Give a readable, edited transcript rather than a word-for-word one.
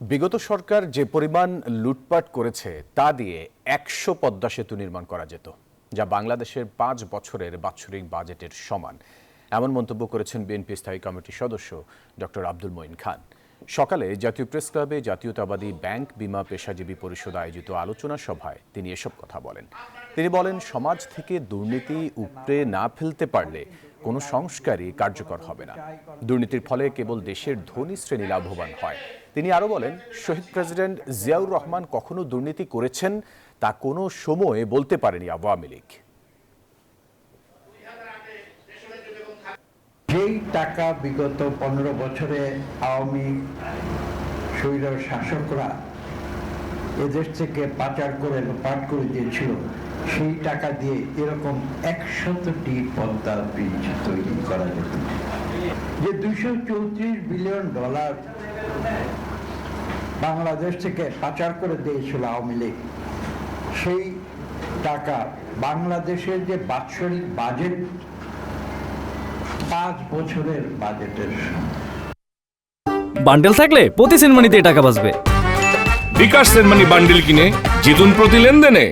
বিগত সরকার যে পরিমাণ লুটপাট করেছে তা দিয়ে ১০০ পদ্মা সেতু নির্মাণ করা যেত, যা বাংলাদেশের ৫ বছরের বাৎসরিক বাজেটের সমান। এমন মন্তব্য করেছেন বিএনপি স্থায়ী কমিটির সদস্য ডক্টর আব্দুল মঈন খান। সকালে জাতীয় প্রেস ক্লাবে জাতীয়তাবাদী ব্যাংক বিমা পেশাজীবী পরিষদ আয়োজিত আলোচনা সভায় তিনি এসব কথা বলেন। তিনি বলেন, সমাজ থেকে দুর্নীতি উপড়ে না ফেলতে পারলে কোনো সংস্কারই কার্যকর হবে না। দুর্নীতির ফলে কেবল দেশের ধনী শ্রেণী লাভবান হয়। তিনি আরও বলেন, শহীদ প্রেসিডেন্ট জিয়াউর রহমান কখনো দুর্নীতি করেছেন তা কোনো সময়ে বলতে পারেনি আওয়ামী লীগ। যেই টাকা বিগত 15 বছরে আওয়ামী স্বৈর শাসকরা এদেশ থেকে পাচার করে লুটপাট করে দিয়েছিল, সেই টাকা দিয়ে এরকম 100টি পদ্মা ব্রিজ তৈরি করা যেত। যে $234 বিলিয়ন বাংলাদেশ থেকে পাচার করে দিয়েছিল আওয়ামী লীগ, সেই টাকা বাংলাদেশের যে বাৎসরিক বাজেট 5 বছরের বাজেটের বান্ডেল থাকলে প্রতি সেনমানিতে টাকা বাঁচবে। বিকাশ সেনমানি বান্ডেল কিনে জিতুন প্রতি লেনদেনে।